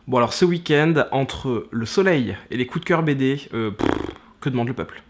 Bon alors ce week-end, entre le soleil et les coups de cœur BD, que demande le peuple?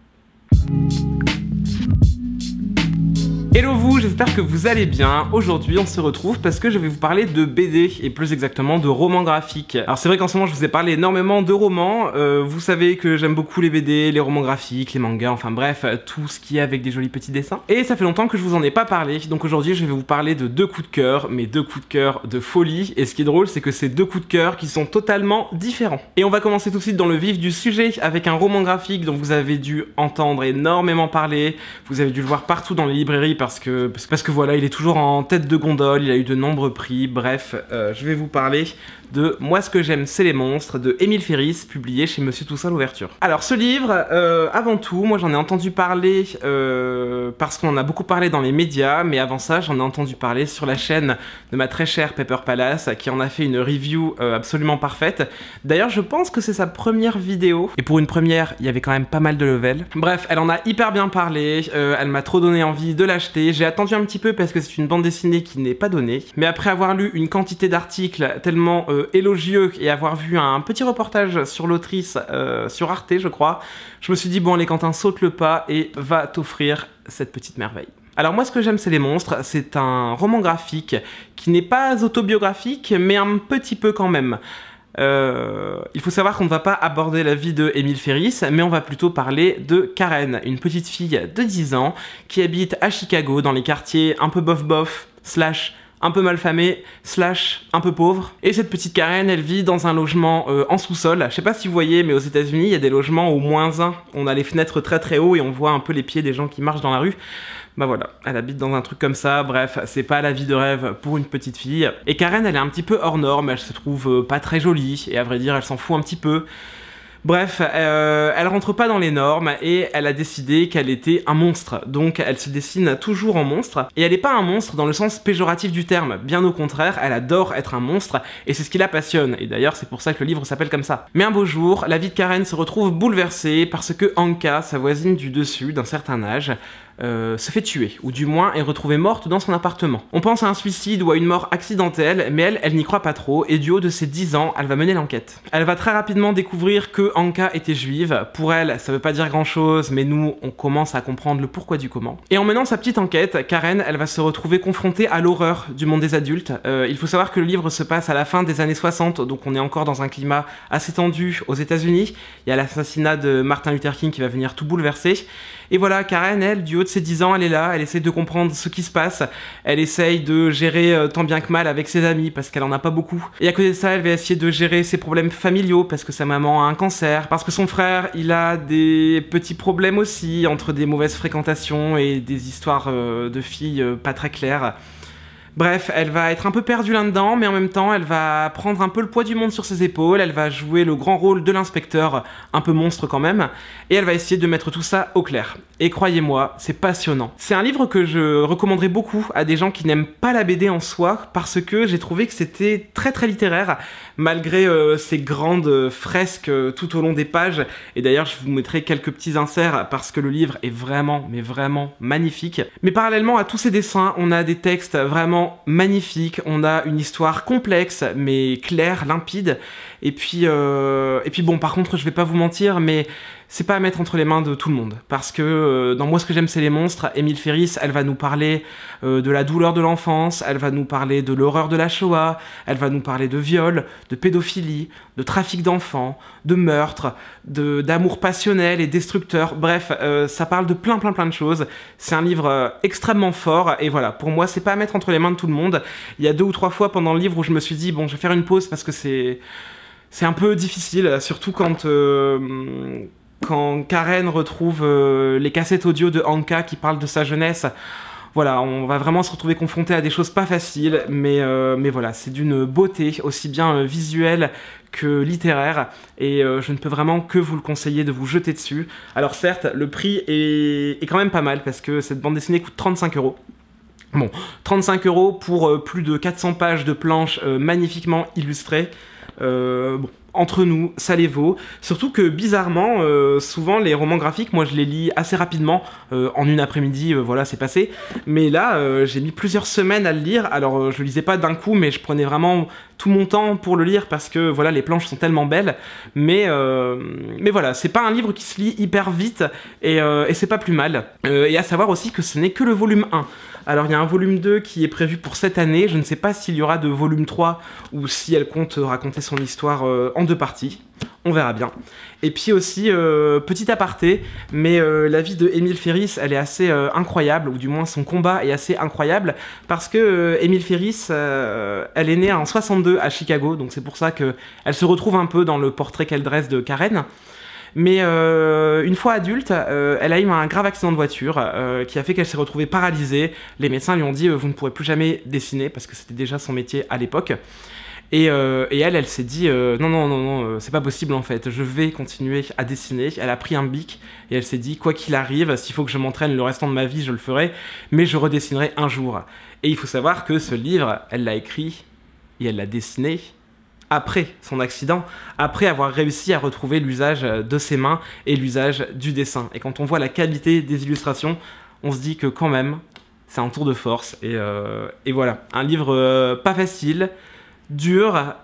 Hello vous, j'espère que vous allez bien. Aujourd'hui on se retrouve parce que je vais vous parler de BD et plus exactement de romans graphiques. Alors c'est vrai qu'en ce moment je vous ai parlé énormément de romans, vous savez que j'aime beaucoup les BD, les romans graphiques, les mangas, enfin bref, tout ce qui est avec des jolis petits dessins. Et ça fait longtemps que je vous en ai pas parlé, donc aujourd'hui je vais vous parler de deux coups de cœur, mais deux coups de cœur de folie. Et ce qui est drôle c'est que c'est deux coups de cœur qui sont totalement différents. Et on va commencer tout de suite dans le vif du sujet avec un roman graphique dont vous avez dû entendre énormément parler, vous avez dû le voir partout dans les librairies parce que voilà, il est toujours en tête de gondole, il a eu de nombreux prix, bref, je vais vous parler de Moi ce que j'aime c'est les monstres de Émile Ferris, publié chez Monsieur Toussaint l'Ouverture. Alors ce livre, avant tout, moi j'en ai entendu parler parce qu'on en a beaucoup parlé dans les médias, mais avant ça j'en ai entendu parler sur la chaîne de ma très chère Pepper Palace qui en a fait une review absolument parfaite. D'ailleurs je pense que c'est sa première vidéo, et pour une première il y avait quand même pas mal de level. Bref, elle en a hyper bien parlé, elle m'a trop donné envie de l'acheter. J'ai attendu un petit peu parce que c'est une bande dessinée qui n'est pas donnée, mais après avoir lu une quantité d'articles tellement élogieux et avoir vu un petit reportage sur l'autrice sur Arte je crois, je me suis dit bon allez Quentin, saute le pas et va t'offrir cette petite merveille. Alors moi ce que j'aime c'est les monstres, c'est un roman graphique qui n'est pas autobiographique mais un petit peu quand même. Il faut savoir qu'on ne va pas aborder la vie de Émile Ferris, mais on va plutôt parler de Karen, une petite fille de 10 ans qui habite à Chicago dans les quartiers un peu bof-bof, slash un peu malfamé, slash un peu pauvre. Et cette petite Karen, elle vit dans un logement en sous-sol. Je sais pas si vous voyez, mais aux États-Unis, il y a des logements au -1. On a les fenêtres très très haut et on voit un peu les pieds des gens qui marchent dans la rue. Bah voilà, elle habite dans un truc comme ça, bref, c'est pas la vie de rêve pour une petite fille. Et Karen, elle est un petit peu hors norme, elle se trouve pas très jolie, et à vrai dire, elle s'en fout un petit peu. Bref, elle rentre pas dans les normes et elle a décidé qu'elle était un monstre. Donc elle se dessine toujours en monstre. Et elle n'est pas un monstre dans le sens péjoratif du terme. Bien au contraire, elle adore être un monstre et c'est ce qui la passionne. Et d'ailleurs, c'est pour ça que le livre s'appelle comme ça. Mais un beau jour, la vie de Karen se retrouve bouleversée parce que Anka, sa voisine du dessus d'un certain âge, se fait tuer, ou du moins est retrouvée morte dans son appartement. On pense à un suicide ou à une mort accidentelle, mais elle n'y croit pas trop, et du haut de ses 10 ans, elle va mener l'enquête. Elle va très rapidement découvrir que Anka était juive. Pour elle, ça veut pas dire grand chose, mais nous, on commence à comprendre le pourquoi du comment. Et en menant sa petite enquête, Karen, elle va se retrouver confrontée à l'horreur du monde des adultes. Il faut savoir que le livre se passe à la fin des années 60, donc on est encore dans un climat assez tendu aux États-Unis. Il y a l'assassinat de Martin Luther King qui va venir tout bouleverser. Et voilà, Karen, elle, du haut de ses 10 ans, elle est là, elle essaie de comprendre ce qui se passe, elle essaye de gérer tant bien que mal avec ses amis, parce qu'elle en a pas beaucoup. Et à côté de ça, elle va essayer de gérer ses problèmes familiaux, parce que sa maman a un cancer, parce que son frère, il a des petits problèmes aussi, entre des mauvaises fréquentations et des histoires de filles pas très claires. Bref, elle va être un peu perdue là-dedans, mais en même temps, elle va prendre un peu le poids du monde sur ses épaules, elle va jouer le grand rôle de l'inspecteur, un peu monstre quand même, et elle va essayer de mettre tout ça au clair. Et croyez-moi, c'est passionnant. C'est un livre que je recommanderais beaucoup à des gens qui n'aiment pas la BD en soi, parce que j'ai trouvé que c'était très très littéraire, malgré ces grandes fresques tout au long des pages, et d'ailleurs je vous mettrai quelques petits inserts, parce que le livre est vraiment, mais vraiment magnifique. Mais parallèlement à tous ces dessins, on a des textes vraiment magnifique, on a une histoire complexe mais claire, limpide, et puis bon, par contre je vais pas vous mentir, mais c'est pas à mettre entre les mains de tout le monde, parce que dans Moi ce que j'aime c'est les monstres, Émile Ferris, elle va nous parler de la douleur de l'enfance, elle va nous parler de l'horreur de la Shoah, elle va nous parler de viol, de pédophilie, de trafic d'enfants, de meurtre, d'amour passionnel et destructeur, bref, ça parle de plein de choses. C'est un livre extrêmement fort, et voilà, pour moi c'est pas à mettre entre les mains de tout le monde. Il y a 2 ou 3 fois pendant le livre où je me suis dit bon, je vais faire une pause parce que c'est un peu difficile, surtout quand Karen retrouve les cassettes audio de Anka qui parlent de sa jeunesse. Voilà, on va vraiment se retrouver confronté à des choses pas faciles, mais voilà, c'est d'une beauté aussi bien visuelle que littéraire, et je ne peux vraiment que vous le conseiller de vous jeter dessus. Alors certes, le prix est quand même pas mal, parce que cette bande dessinée coûte 35 €. Bon, 35 € pour plus de 400 pages de planches magnifiquement illustrées. Bon, entre nous, ça les vaut. Surtout que bizarrement, souvent les romans graphiques, moi je les lis assez rapidement, en une après-midi, voilà, c'est passé. Mais là, j'ai mis plusieurs semaines à le lire. Alors je le lisais pas d'un coup, mais je prenais vraiment tout mon temps pour le lire parce que voilà, les planches sont tellement belles. Mais voilà, c'est pas un livre qui se lit hyper vite et c'est pas plus mal. Et à savoir aussi que ce n'est que le volume 1. Alors il y a un volume 2 qui est prévu pour cette année, je ne sais pas s'il y aura de volume 3 ou si elle compte raconter son histoire en 2 parties, on verra bien. Et puis aussi, petit aparté, mais la vie de Émile Ferris, elle est assez incroyable, ou du moins son combat est assez incroyable, parce que Émile Ferris, elle est née en 62 à Chicago, donc c'est pour ça qu'elle se retrouve un peu dans le portrait qu'elle dresse de Karen. Mais une fois adulte, elle a eu un grave accident de voiture qui a fait qu'elle s'est retrouvée paralysée. Les médecins lui ont dit vous ne pourrez plus jamais dessiner parce que c'était déjà son métier à l'époque. Et elle s'est dit non, c'est pas possible en fait, je vais continuer à dessiner. Elle a pris un bic et elle s'est dit quoi qu'il arrive, s'il faut que je m'entraîne le restant de ma vie, je le ferai, mais je redessinerai un jour. Et il faut savoir que ce livre, elle l'a écrit et elle l'a dessiné après son accident, après avoir réussi à retrouver l'usage de ses mains et l'usage du dessin. Et quand on voit la qualité des illustrations, on se dit que quand même, c'est un tour de force. Et voilà, un livre pas facile, dur,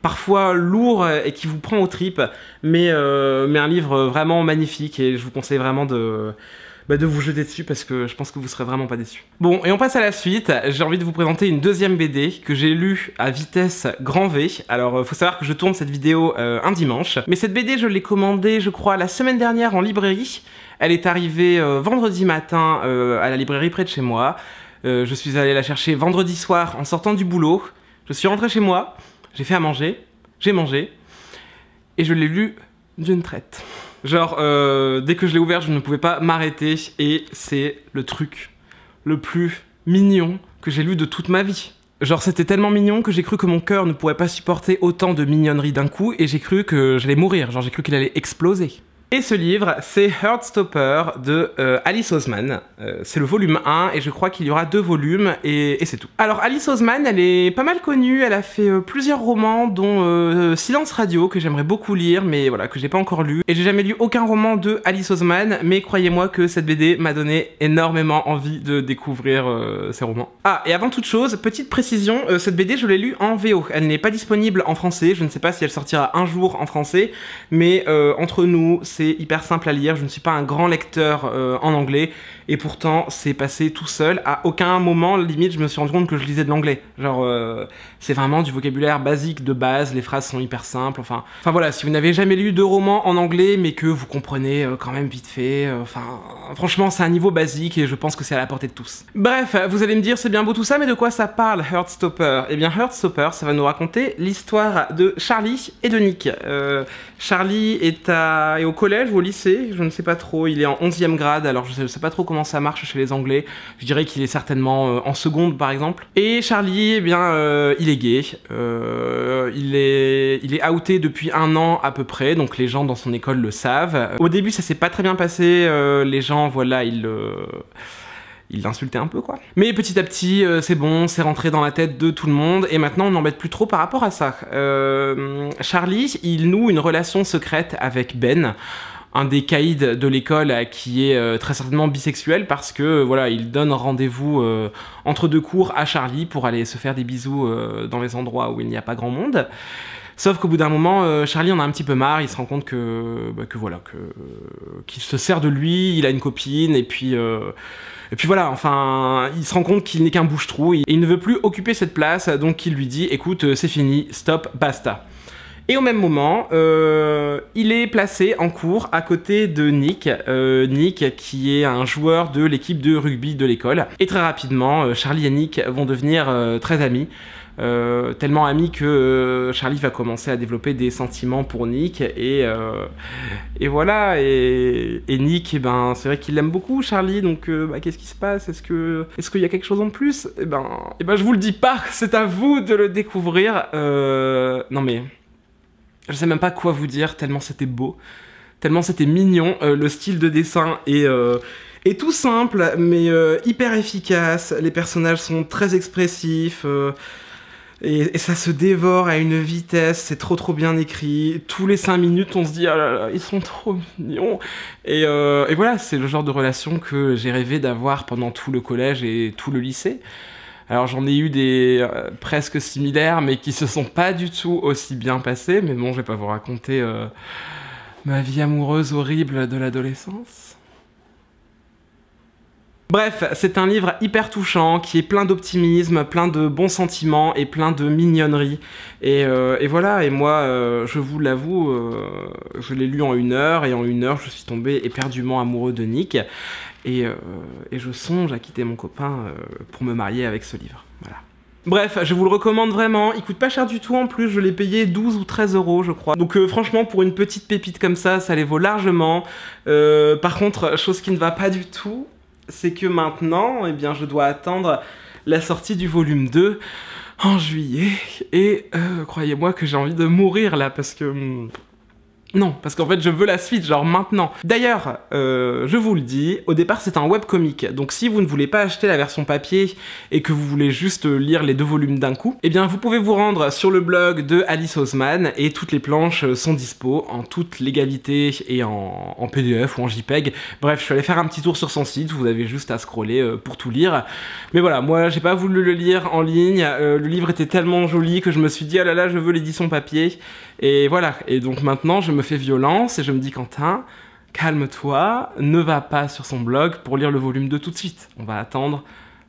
parfois lourd et qui vous prend aux tripes, mais un livre vraiment magnifique et je vous conseille vraiment de vous jeter dessus parce que je pense que vous serez vraiment pas déçus. Bon, et on passe à la suite. J'ai envie de vous présenter une deuxième BD que j'ai lue à vitesse grand V. Alors, faut savoir que je tourne cette vidéo un dimanche. Mais cette BD, je l'ai commandée, je crois, la semaine dernière en librairie. Elle est arrivée vendredi matin à la librairie près de chez moi. Je suis allé la chercher vendredi soir en sortant du boulot. Je suis rentré chez moi, j'ai fait à manger, j'ai mangé, et je l'ai lu d'une traite. Genre, dès que je l'ai ouvert, je ne pouvais pas m'arrêter, et c'est le truc le plus mignon que j'ai lu de toute ma vie. Genre, c'était tellement mignon que j'ai cru que mon cœur ne pourrait pas supporter autant de mignonnerie d'un coup, et j'ai cru que j'allais mourir, genre j'ai cru qu'il allait exploser. Et ce livre, c'est Heartstopper de Alice Oseman. C'est le volume 1 et je crois qu'il y aura 2 volumes et c'est tout. Alors Alice Oseman, elle est pas mal connue, elle a fait plusieurs romans dont Silence Radio que j'aimerais beaucoup lire mais voilà, que j'ai pas encore lu. Et j'ai jamais lu aucun roman de Alice Oseman mais croyez-moi que cette BD m'a donné énormément envie de découvrir ces romans. Ah, et avant toute chose, petite précision, cette BD je l'ai lue en VO. Elle n'est pas disponible en français, je ne sais pas si elle sortira un jour en français, mais entre nous, c'est hyper simple à lire, je ne suis pas un grand lecteur en anglais, et pourtant c'est passé tout seul, à aucun moment, limite, je me suis rendu compte que je lisais de l'anglais. Genre, c'est vraiment du vocabulaire basique de base, les phrases sont hyper simples, enfin voilà, si vous n'avez jamais lu de roman en anglais, mais que vous comprenez quand même vite fait, franchement c'est un niveau basique, et je pense que c'est à la portée de tous. Bref, vous allez me dire, c'est bien beau tout ça, mais de quoi ça parle, Heartstopper? Eh bien, Heartstopper, ça va nous raconter l'histoire de Charlie et de Nick. Charlie est au collège ou au lycée, je ne sais pas trop, il est en 11e grade, alors je sais pas trop comment ça marche chez les Anglais, je dirais qu'il est certainement en seconde par exemple. Et Charlie, eh bien, il est gay, il est outé depuis 1 an à peu près, donc les gens dans son école le savent. Au début ça s'est pas très bien passé, les gens, voilà, il l'insultait un peu quoi. Mais petit à petit, c'est bon, c'est rentré dans la tête de tout le monde, et maintenant on n'embête plus trop par rapport à ça. Charlie, il noue une relation secrète avec Ben, un des caïds de l'école qui est très certainement bisexuel parce que voilà, il donne rendez-vous entre 2 cours à Charlie pour aller se faire des bisous dans les endroits où il n'y a pas grand monde. Sauf qu'au bout d'un moment, Charlie en a un petit peu marre, il se rend compte qu'il se sert de lui, il a une copine, et puis voilà, enfin, il se rend compte qu'il n'est qu'un bouche-trou, et il ne veut plus occuper cette place, donc il lui dit « Écoute, c'est fini, stop, basta ». Et au même moment, il est placé en cours à côté de Nick, Nick qui est un joueur de l'équipe de rugby de l'école. Et très rapidement, Charlie et Nick vont devenir très amis. Tellement amis que Charlie va commencer à développer des sentiments pour Nick et voilà, et Nick, eh ben, c'est vrai qu'il l'aime beaucoup Charlie, donc qu'est-ce qui se passe? Est-ce qu'il y a quelque chose en plus? Eh ben je vous le dis pas, c'est à vous de le découvrir. Non mais je sais même pas quoi vous dire, tellement c'était beau, tellement c'était mignon, le style de dessin est tout simple, mais hyper efficace, les personnages sont très expressifs, Et ça se dévore à une vitesse, c'est trop bien écrit. Tous les 5 minutes, on se dit « Ah là là, ils sont trop mignons !» Et voilà, c'est le genre de relation que j'ai rêvé d'avoir pendant tout le collège et tout le lycée. Alors j'en ai eu des presque similaires, mais qui se sont pas du tout aussi bien passés. Mais bon, je vais pas vous raconter ma vie amoureuse horrible de l'adolescence. Bref, c'est un livre hyper touchant, qui est plein d'optimisme, plein de bons sentiments et plein de mignonnerie. Et voilà, et moi, je vous l'avoue, je l'ai lu en 1 heure, et en 1 heure, je suis tombé éperdument amoureux de Nick. Et je songe à quitter mon copain pour me marier avec ce livre. Voilà. Bref, je vous le recommande vraiment, il coûte pas cher du tout en plus, je l'ai payé 12 ou 13 € je crois. Donc franchement, pour une petite pépite comme ça les vaut largement. Par contre, chose qui ne va pas du tout, c'est que maintenant, eh bien, je dois attendre la sortie du volume 2 en juillet. Et croyez-moi que j'ai envie de mourir là, parce que... Non, parce qu'en fait je veux la suite, genre maintenant. D'ailleurs, je vous le dis, au départ c'est un webcomic, donc si vous ne voulez pas acheter la version papier et que vous voulez juste lire les 2 volumes d'un coup, eh bien vous pouvez vous rendre sur le blog de Alice Oseman et toutes les planches sont dispo en toute légalité et en PDF ou en JPEG. Bref, je suis allé faire un petit tour sur son site, vous avez juste à scroller pour tout lire. Mais voilà, moi j'ai pas voulu le lire en ligne, le livre était tellement joli que je me suis dit, ah là là, je veux l'édition papier. Et voilà, et donc maintenant je me fais violence et je me dis, Quentin, calme-toi, ne va pas sur son blog pour lire le volume 2 tout de suite. On va attendre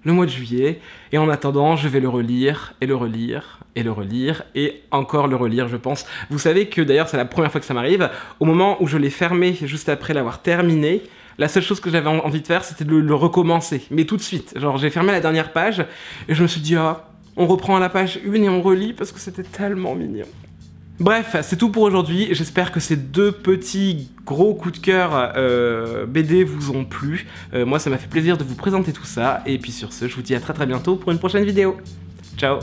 le mois de juillet, et en attendant, je vais le relire, et le relire, et le relire, et encore le relire, je pense. Vous savez que d'ailleurs, c'est la première fois que ça m'arrive, au moment où je l'ai fermé, juste après l'avoir terminé, la seule chose que j'avais envie de faire, c'était de le recommencer, mais tout de suite. Genre, j'ai fermé la dernière page, et je me suis dit, ah, on reprend à la page 1 et on relit, parce que c'était tellement mignon. Bref, c'est tout pour aujourd'hui, j'espère que ces 2 petits gros coups de cœur BD vous ont plu. Moi ça m'a fait plaisir de vous présenter tout ça, et puis sur ce, je vous dis à très bientôt pour une prochaine vidéo. Ciao!